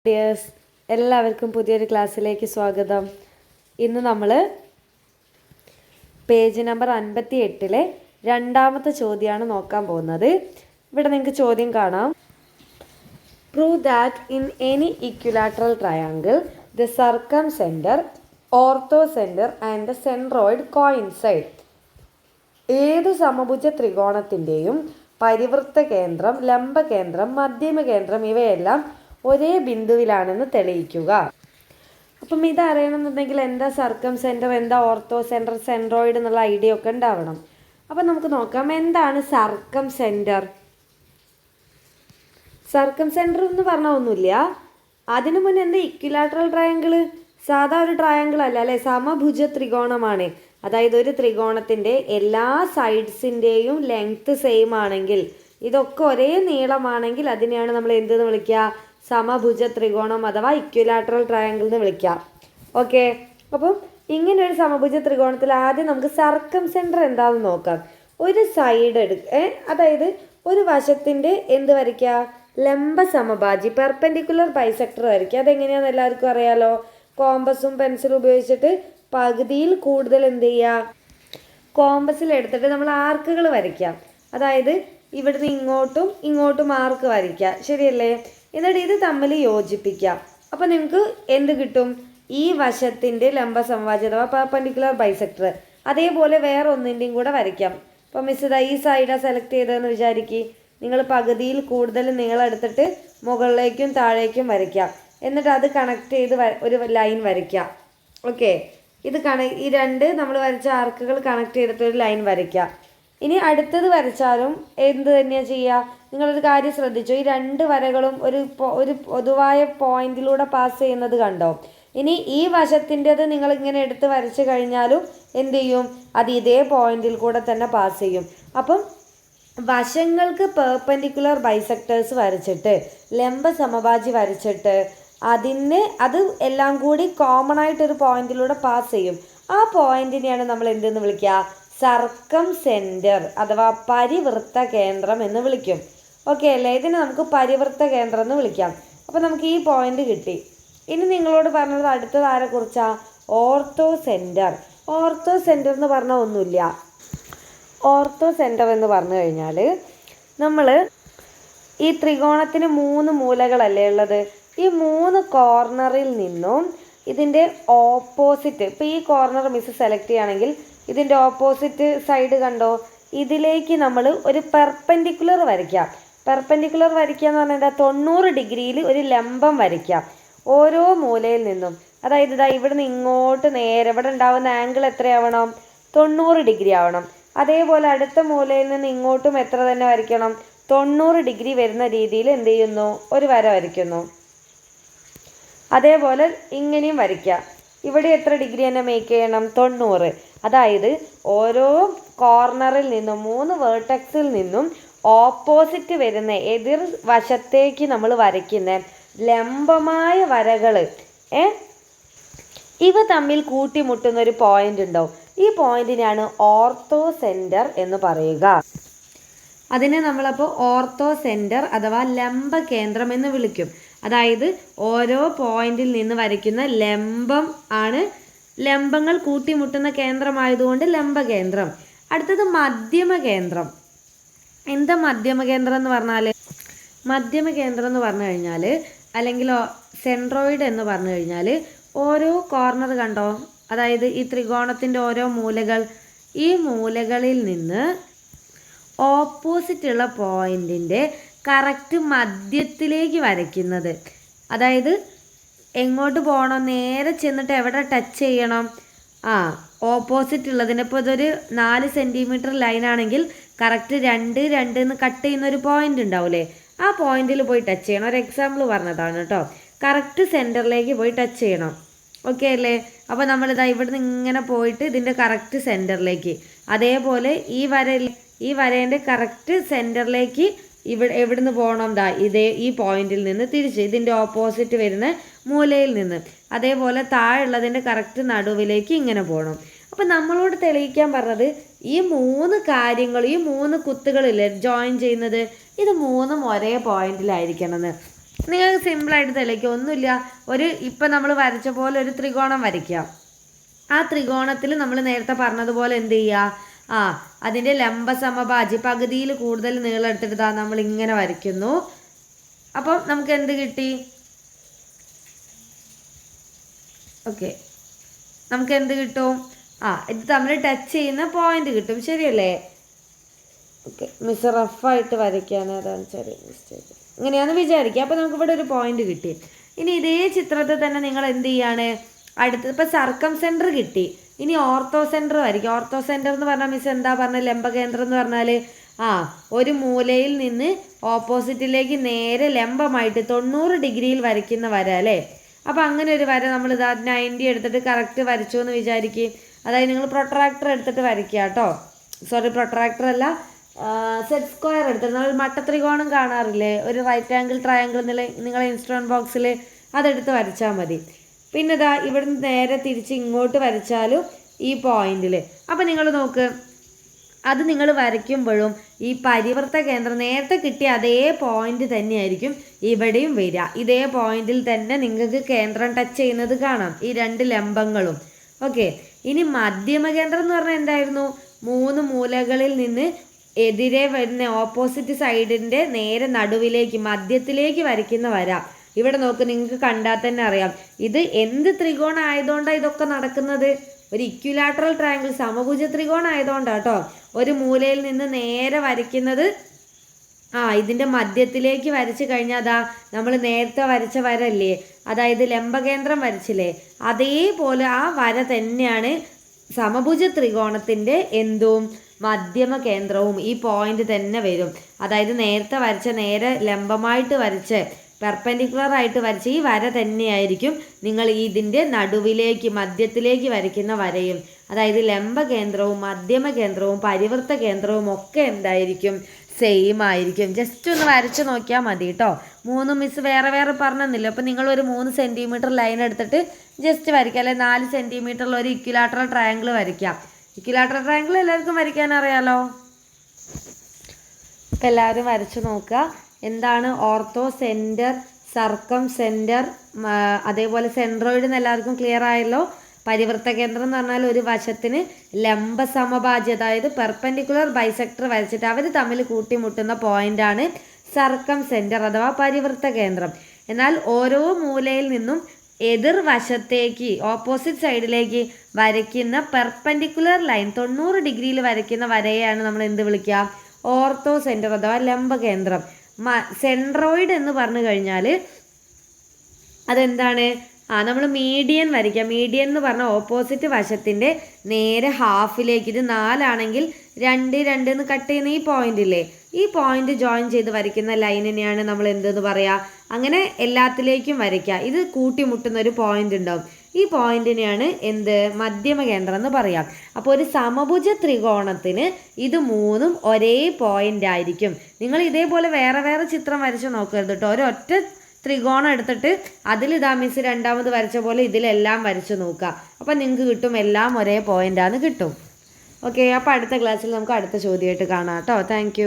Dears, എല്ലാവർക്കും പുതിയൊരു ക്ലാസ്സിലേക്ക് സ്വാഗതം. ഇന്ന് നമ്മൾ പേജ് നമ്പർ 58 രണ്ടാമത്തെ ചോദ്യമാണ് നോക്കാൻ പോകുന്നത്. ഇവിടെ നിങ്ങൾക്ക് ചോദ്യം കാണാം. Prove that in any equilateral triangle the circumcentre, orthocentre and the centroid coincide. ഏതു സമഭുജ ത്രികോണത്തിൻ്റെയും പരിവൃത്ത കേന്ദ്രം, ലംബകേന്ദ്രം, മധ്യമകേന്ദ്രം ഇവയെല്ലാം ഒരേ ബിന്ദുവിലാണെന്ന് തെളിയിക്കുക. അപ്പം ഇതറിയണമെന്നുണ്ടെങ്കിൽ എന്താ സർക്കം സെൻറ്റർ, എന്താ ഓർത്തോ സെൻറ്റർ, സെൻട്രോയിഡ് എന്നുള്ള ഐഡിയ ഒക്കെ ഉണ്ടാവണം. അപ്പം നമുക്ക് നോക്കാം എന്താണ് സർക്കം സെൻറ്റർ. സർക്കം സെൻറ്റർ എന്ന് പറഞ്ഞാൽ ഒന്നുമില്ല. അതിനു മുന്നേ എന്താ ഇക്വിലാറ്ററൽ ട്രയാങ്കിള്? സാധാ ഒരു ട്രയാങ്കിൾ അല്ല അല്ലേ, സമഭുജ ത്രികോണമാണ്. അതായത് ഒരു ത്രികോണത്തിൻ്റെ എല്ലാ സൈഡ്സിൻ്റെയും ലെങ്ത്ത് സെയിം ആണെങ്കിൽ, ഇതൊക്കെ ഒരേ നീളമാണെങ്കിൽ അതിനെയാണ് നമ്മൾ എന്തെന്ന് വിളിക്കുക? സമഭുജ ത്രികോണം അഥവാ ഇക്വിലാറ്ററൽ ട്രയാങ്കിൾ എന്ന് വിളിക്കാം. ഓക്കെ, അപ്പം ഇങ്ങനെ ഒരു സമഭുജ ത്രികോണത്തിൽ ആദ്യം നമുക്ക് സർക്കം സെൻറ്റർ എന്താണെന്ന് നോക്കാം. ഒരു സൈഡ് അതായത് ഒരു വശത്തിൻ്റെ എന്ത് വരയ്ക്കുക? ലംബ സമഭാജി, പെർപെൻഡിക്കുലർ ബൈസെക്ടർ വരയ്ക്കുക. അതെങ്ങനെയാണെന്ന് എല്ലാവർക്കും അറിയാലോ. കോമ്പസും പെൻസിലും ഉപയോഗിച്ചിട്ട് പകുതിയിൽ കൂടുതൽ എന്ത് ചെയ്യുക? കോമ്പസിൽ എടുത്തിട്ട് നമ്മൾ ആർക്കുകൾ വരയ്ക്കാം. അതായത് ഇവിടുന്ന് ഇങ്ങോട്ടും ഇങ്ങോട്ടും ആർക്ക് വരയ്ക്കുക, ശരിയല്ലേ? എന്നിട്ട് ഇത് തമ്മിൽ യോജിപ്പിക്കാം. അപ്പോൾ നിങ്ങൾക്ക് എന്ത് കിട്ടും? ഈ വശത്തിൻ്റെ ലംബ സമവാചി അഥവാ പെർപെൻഡിക്കുലർ ബൈസെക്ടർ അതേപോലെ വേറെ ഒന്നിൻ്റെയും കൂടെ വരയ്ക്കാം. അപ്പോൾ മിസ് ഇതാ ഈ സൈഡാണ് സെലക്ട് ചെയ്തതെന്ന് വിചാരിക്കുക. നിങ്ങൾ പകുതിയിൽ കൂടുതൽ നീളം എടുത്തിട്ട് മുകളിലേക്കും താഴേക്കും വരയ്ക്കാം. എന്നിട്ട് അത് കണക്ട് ചെയ്ത് ഒരു ലൈൻ വരയ്ക്കാം. ഓക്കെ, ഇത് ഈ രണ്ട് നമ്മൾ വരച്ച ആർക്കുകൾ കണക്ട് ചെയ്തിട്ട് ഒരു ലൈൻ വരയ്ക്കാം. ഇനി അടുത്തത് വരച്ചാലും എന്ത് തന്നെയാണ് ചെയ്യുക? നിങ്ങളൊരു കാര്യം ശ്രദ്ധിച്ചോ, ഈ രണ്ട് വരകളും ഒരു പൊതുവായ പോയിന്റിലൂടെ പാസ് ചെയ്യുന്നത് കണ്ടോ? ഇനി ഈ വശത്തിൻ്റെത് നിങ്ങൾ ഇങ്ങനെ എടുത്ത് വരച്ച് കഴിഞ്ഞാലും എന്ത് ചെയ്യും? അത് ഇതേ പോയിന്റിൽ കൂടെ തന്നെ പാസ് ചെയ്യും. അപ്പം വശങ്ങൾക്ക് പെർപെൻഡിക്കുലർ ബൈസെക്ടേഴ്സ് വരച്ചിട്ട് ലംബ സമഭാജി വരച്ചിട്ട് അത് എല്ലാം കൂടി കോമൺ ആയിട്ടൊരു പോയിന്റിലൂടെ പാസ് ചെയ്യും. ആ പോയിന്റിനെയാണ് നമ്മൾ എന്തെന്ന് വിളിക്കുക? സർക്കം സെൻറ്റർ അഥവാ പരിവൃത്ത കേന്ദ്രം എന്ന് വിളിക്കും. ഓക്കെ അല്ലേ? ഇതിനെ നമുക്ക് പരിവൃത്ത കേന്ദ്രം എന്ന് വിളിക്കാം. അപ്പോൾ നമുക്ക് ഈ പോയിന്റ് കിട്ടി. ഇനി നിങ്ങളോട് പറഞ്ഞത് അടുത്തത് ആരെക്കുറിച്ചാണ്? Ortho centre. ഓർത്തോ സെൻറ്റർ എന്ന് പറഞ്ഞാൽ ഒന്നുമില്ല. ഓർത്തോ സെൻറ്റർ എന്ന് പറഞ്ഞു കഴിഞ്ഞാൽ നമ്മൾ ഈ ത്രികോണത്തിന് 3 മൂലകളല്ലേ ഉള്ളത്. ഈ 3 കോർണറിൽ നിന്നും ഇതിൻ്റെ ഓപ്പോസിറ്റ്, ഇപ്പോൾ ഈ കോർണർ മിസ് സെലക്ട് ചെയ്യുകയാണെങ്കിൽ ഇതിൻ്റെ ഓപ്പോസിറ്റ് സൈഡ് കണ്ടോ? ഇതിലേക്ക് നമ്മൾ ഒരു പെർപെൻഡിക്കുലർ വരയ്ക്കാം. പെർപെൻഡിക്കുലർ വരയ്ക്കുക എന്ന് പറഞ്ഞാൽ എന്താ? 90 ഡിഗ്രിയിൽ ഒരു ലംബം വരയ്ക്കാം ഓരോ മൂലയിൽ നിന്നും. അതായത് ഇതാ ഇവിടുന്ന് ഇങ്ങോട്ട് നേരെ ഇവിടെ ഉണ്ടാവുന്ന ആംഗിൾ എത്രയാവണം? 90 ഡിഗ്രി ആവണം. അതേപോലെ അടുത്ത മൂലയിൽ നിന്ന് ഇങ്ങോട്ടും എത്ര തന്നെ വരയ്ക്കണം? 90 ഡിഗ്രി വരുന്ന രീതിയിൽ എന്ത് ചെയ്യുന്നു? ഒരു വര വരയ്ക്കുന്നു. അതേപോലെ ഇങ്ങനെയും വരയ്ക്കാം. ഇവിടെ എത്ര ഡിഗ്രി തന്നെ മേക്ക് ചെയ്യണം? 90. അതായത് ഓരോ കോർണറിൽ നിന്നും 3 വേർട്ടെക്സിൽ നിന്നും ഓപ്പോസിറ്റ് വരുന്ന എതിർ വശത്തേക്ക് നമ്മൾ വരയ്ക്കുന്ന ലംബമായ വരകൾ ഇവ തമ്മിൽ കൂട്ടിമുട്ടുന്ന ഒരു പോയിന്റ് ഉണ്ടാവും. ഈ പോയിന്റിനാണ് ഓർത്തോ സെൻറ്റർ എന്ന് പറയുക. അതിനെ നമ്മളപ്പോൾ ഓർത്തോ സെൻറ്റർ അഥവാ ലംബ കേന്ദ്രം എന്ന് വിളിക്കും. അതായത് ഓരോ പോയിന്റിൽ നിന്ന് വരയ്ക്കുന്ന ലംബം ആണ് ലംബങ്ങൾ കൂട്ടിമുട്ടുന്ന കേന്ദ്രമായതുകൊണ്ട് ലംബകേന്ദ്രം. അടുത്തത് മധ്യമകേന്ദ്രം. എന്താ മധ്യമകേന്ദ്രം എന്ന് പറഞ്ഞാൽ? മധ്യമകേന്ദ്രം എന്ന് പറഞ്ഞു കഴിഞ്ഞാൽ അല്ലെങ്കിൽ സെൻട്രോയിഡ് എന്ന് പറഞ്ഞു കഴിഞ്ഞാൽ ഓരോ കോർണർ കണ്ടോ? അതായത് ഈ ത്രികോണത്തിൻ്റെ ഓരോ മൂലകൾ, ഈ മൂലകളിൽ നിന്ന് ഓപ്പോസിറ്റുള്ള പോയിന്റിൻ്റെ കറക്റ്റ് മധ്യത്തിലേക്ക് വരയ്ക്കുന്നത്. അതായത് എങ്ങോട്ട് പോകണം? നേരെ ചെന്നിട്ട് എവിടെ ടച്ച് ചെയ്യണം? ഓപ്പോസിറ്റ് ഉള്ളതിന്. ഇപ്പോൾ ഇതൊരു 4 സെൻറ്റിമീറ്റർ ലൈനാണെങ്കിൽ കറക്റ്റ് 2 എന്ന് കട്ട് ചെയ്യുന്ന ഒരു പോയിന്റ് ഉണ്ടാവില്ലേ? ആ പോയിന്റിൽ പോയി ടച്ച് ചെയ്യണം. ഒരു എക്സാമ്പിൾ പറഞ്ഞതാണ് കേട്ടോ. കറക്റ്റ് സെൻറ്ററിലേക്ക് പോയി ടച്ച് ചെയ്യണം. ഓക്കെ അല്ലേ? അപ്പോൾ നമ്മളിതാ ഇവിടുന്ന് ഇങ്ങനെ പോയിട്ട് ഇതിൻ്റെ കറക്റ്റ് സെൻറ്ററിലേക്ക്, അതേപോലെ ഈ വരേൻ്റെ കറക്റ്റ് സെൻറ്ററിലേക്ക് എവിടുന്ന് പോകണം? ഈ പോയിന്റിൽ നിന്ന് തിരിച്ച് ഇതിൻ്റെ ഓപ്പോസിറ്റ് വരുന്ന മൂലയിൽ നിന്ന്, അതേപോലെ താഴെയുള്ളതിൻ്റെ കറക്റ്റ് നടുവിലേക്ക് ഇങ്ങനെ പോകണം. അപ്പം നമ്മളോട് തെളിയിക്കാൻ പറഞ്ഞത് ഈ 3 കാര്യങ്ങൾ, ഈ 3 കുത്തുകളില്ലേ ജോയിൻ ചെയ്യുന്നത്, ഇത് 3ഉം ഒരേ പോയിന്റിലായിരിക്കണമെന്ന്. നിങ്ങൾക്ക് സിമ്പിളായിട്ട് തെളിയിക്കുക, ഒന്നുമില്ല. ഇപ്പം നമ്മൾ വരച്ച പോലെ ഒരു ത്രികോണം വരയ്ക്കാം. ആ ത്രികോണത്തിൽ നമ്മൾ നേരത്തെ പറഞ്ഞതുപോലെ എന്ത് ചെയ്യുക, അതിൻ്റെ ലംബ സമഭാജി പകുതിയിൽ കൂടുതൽ നീളം എടുത്തിട്ട് നമ്മൾ ഇങ്ങനെ വരയ്ക്കുന്നു. അപ്പം നമുക്ക് എന്ത് കിട്ടി? ഓക്കെ, നമുക്ക് എന്ത് കിട്ടും? ഇത് തമ്മിൽ ടച്ച് ചെയ്യുന്ന പോയിന്റ് കിട്ടും, ശരിയല്ലേ? ഓക്കെ, മിസ് റഫായിട്ട് വരയ്ക്കാൻ, അതാണ് ചെറിയ മിസ്റ്റേക്ക്. ഇങ്ങനെയാണെന്ന് വിചാരിക്കുക. അപ്പോൾ നമുക്കിവിടെ ഒരു പോയിന്റ് കിട്ടി. ഇനി ഇതേ ചിത്രത്തിൽ തന്നെ നിങ്ങൾ എന്ത് ചെയ്യാണ്, ഇപ്പോൾ സർക്കം സെൻറ്റർ കിട്ടി. ഇനി ഓർത്തോ സെൻറ്റർ വരയ്ക്കും. ഓർത്തോ സെൻറ്റർ എന്ന് പറഞ്ഞാൽ മിസ് എന്താ പറഞ്ഞത്? ലംബകേന്ദ്രം എന്ന് പറഞ്ഞാൽ ഒരു മൂലയിൽ നിന്ന് ഓപ്പോസിറ്റിലേക്ക് നേരെ ലംബമായിട്ട് 90 ഡിഗ്രിയിൽ വരയ്ക്കുന്ന വര അല്ലേ? അപ്പോൾ അങ്ങനെ ഒരു വര നമ്മൾ 90 എടുത്തിട്ട് കറക്റ്റ് വരച്ചു എന്ന് വിചാരിക്കും. അതായത് നിങ്ങൾ പ്രൊട്രാക്ടർ എടുത്തിട്ട് വരയ്ക്കുക കേട്ടോ. സോറി, പ്രൊട്രാക്ടർ അല്ല, സെറ്റ് സ്ക്വയർ എടുത്തിട്ട് നമ്മൾ മട്ടത്രികോണം കാണാറില്ലേ, ഒരു റൈറ്റ് ആംഗിൾ ട്രയാങ്കിൾ നിങ്ങളെ ഇൻസ്ട്രുമെൻറ്റ് ബോക്സിൽ അതെടുത്ത് വരച്ചാൽ മതി. പിന്നെ ഇവിടുന്ന് നേരെ തിരിച്ച് ഇങ്ങോട്ട് വരച്ചാലും ഈ പോയിന്റിൽ. അപ്പം നിങ്ങൾ നോക്ക്, അത് നിങ്ങൾ വരയ്ക്കുമ്പോഴും ഈ പരിവർത്ത കേന്ദ്രം നേരത്തെ കിട്ടിയ അതേ പോയിന്റ് തന്നെയായിരിക്കും ഇവിടെയും വരിക. ഇതേ പോയിന്റിൽ തന്നെ നിങ്ങൾക്ക് കേന്ദ്രം ടച്ച് ചെയ്യുന്നത് കാണാം, ഈ 2 ലംബങ്ങളും. ഓക്കെ, ഇനി മധ്യമകേന്ദ്രം എന്ന് പറഞ്ഞാൽ എന്തായിരുന്നു? 3 മൂലകളിൽ നിന്ന് എതിരെ വരുന്ന ഓപ്പോസിറ്റ് സൈഡിൻ്റെ നേരെ നടുവിലേക്ക് മധ്യത്തിലേക്ക് വരയ്ക്കുന്ന വര. ഇവിടെ നോക്ക്, നിങ്ങൾക്ക് കണ്ടാൽ തന്നെ അറിയാം ഇത് എന്ത് ത്രികോണം ആയതുകൊണ്ടാണ് ഇതൊക്കെ നടക്കുന്നത്? ഒരു ഇക്വിലാറ്ററൽ ട്രയാങ്കിൾ, സമഭുജ ത്രികോണം ആയതുകൊണ്ടാണ് കേട്ടോ. ഒരു മൂലയിൽ നിന്ന് നേരെ വരയ്ക്കുന്നത് ഇതിൻ്റെ മധ്യത്തിലേക്ക് വരച്ച് കഴിഞ്ഞാൽ നമ്മൾ നേരത്തെ വരച്ച വരല്ലേ, അതായത് ലംബകേന്ദ്രം വരച്ചില്ലേ, അതേപോലെ ആ വര തന്നെയാണ് സമഭുജ ത്രികോണത്തിൻ്റെ മധ്യമ കേന്ദ്രവും. ഈ പോയിന്റ് തന്നെ വരും. അതായത് നേരത്തെ വരച്ച നേരെ ലംബമായിട്ട് വരച്ച് പെർപെൻഡിക്കുലർ ആയിട്ട് വരച്ച ഈ വര തന്നെയായിരിക്കും നിങ്ങൾ ഇതിൻ്റെ നടുവിലേക്ക് മധ്യത്തിലേക്ക് വരയ്ക്കുന്ന വരയും. അതായത് ലംബകേന്ദ്രവും മധ്യമ കേന്ദ്രവും പരിവൃത്ത കേന്ദ്രവും ഒക്കെ എന്തായിരിക്കും? സെയിം ആയിരിക്കും. ജസ്റ്റ് ഒന്ന് വരച്ച് നോക്കിയാൽ മതി കേട്ടോ. 3 മിസ് വേറെ വേറെ പറഞ്ഞെന്നില്ല. അപ്പോൾ നിങ്ങളൊരു 3 സെൻറ്റിമീറ്റർ ലൈൻ എടുത്തിട്ട് ജസ്റ്റ് വരയ്ക്കുക, അല്ലെങ്കിൽ 4 സെൻറ്റിമീറ്ററിൽ ഒരു ഇക്വിലാറ്ററൽ ട്രയാങ്കിൾ വരയ്ക്കാം. ഇക്വിലാറ്ററൽ ട്രയാങ്കിൾ എല്ലാവർക്കും വരയ്ക്കാൻ അറിയാലോ. അപ്പോൾ എല്ലാവരും വരച്ച് നോക്കുക. എന്താണ് ഓർത്തോ, സെൻറ്റർ, സർക്കം സെൻറ്റർ, അതേപോലെ സെൻട്രോയിഡ് എന്ന് എല്ലാവർക്കും ക്ലിയർ ആയല്ലോ. പരിവൃത്ത കേന്ദ്രം എന്ന് പറഞ്ഞാൽ ഒരു വശത്തിന് ലംബ സമഭാജി, അതായത് പെർപെൻഡിക്കുലർ ബൈസെക്ടർ വരച്ചിട്ട് അവർ തമ്മിൽ കൂട്ടിമുട്ടുന്ന പോയിന്റാണ് സർക്കം സെൻറ്റർ അഥവാ പരിവൃത്ത കേന്ദ്രം. എന്നാൽ ഓരോ മൂലയിൽ നിന്നും എതിർവശത്തേക്ക് ഓപ്പോസിറ്റ് സൈഡിലേക്ക് വരയ്ക്കുന്ന പെർപെൻഡിക്കുലർ ലൈൻ 90 ഡിഗ്രിയിൽ വരയ്ക്കുന്ന വരയെയാണ് നമ്മൾ എന്ത് വിളിക്കുക? ഓർത്തോ സെൻറ്റർ അഥവാ ലംബകേന്ദ്രം. സെൻട്രോയിഡ് എന്ന് പറഞ്ഞു കഴിഞ്ഞാൽ അതെന്താണ്? നമ്മൾ മീഡിയൻ വരയ്ക്കുക. മീഡിയൻ എന്ന് പറഞ്ഞാൽ ഓപ്പോസിറ്റ് വശത്തിൻ്റെ നേരെ ഹാഫിലേക്ക്, ഇത് 4 ആണെങ്കിൽ 2 2 എന്ന് കട്ട് ചെയ്യുന്ന ഈ പോയിന്റ് ഇല്ലേ, ഈ പോയിന്റ് ജോയിൻ ചെയ്ത് വരയ്ക്കുന്ന ലൈനിനെയാണ് നമ്മൾ എന്തെന്ന് പറയുക? അങ്ങനെ എല്ലാത്തിലേക്കും വരയ്ക്കുക. ഇത് കൂട്ടിമുട്ടുന്ന ഒരു പോയിന്റ് ഉണ്ടാവും. ഈ പോയിന്റിനെയാണ് മധ്യമ കേന്ദ്രം എന്ന് പറയാം. അപ്പോൾ ഒരു സമഭുജ ത്രികോണത്തിന് ഇത് 3ഉം ഒരേ പോയിന്റ് ആയിരിക്കും. നിങ്ങൾ ഇതേപോലെ വേറെ വേറെ ചിത്രം വരച്ച് നോക്കരുത് കേട്ടോ. ഒരൊറ്റ ത്രികോണം എടുത്തിട്ട് അതിൽ മിസ് രണ്ടാമത് വരച്ച പോലെ ഇതിലെല്ലാം വരച്ച് നോക്കുക. അപ്പം നിങ്ങൾക്ക് കിട്ടും എല്ലാം ഒരേ പോയിന്റാണ് കിട്ടും. ഓക്കെ, അപ്പോൾ അടുത്ത ക്ലാസ്സിൽ നമുക്ക് അടുത്ത ചോദ്യമായിട്ട് കാണാം കേട്ടോ. താങ്ക്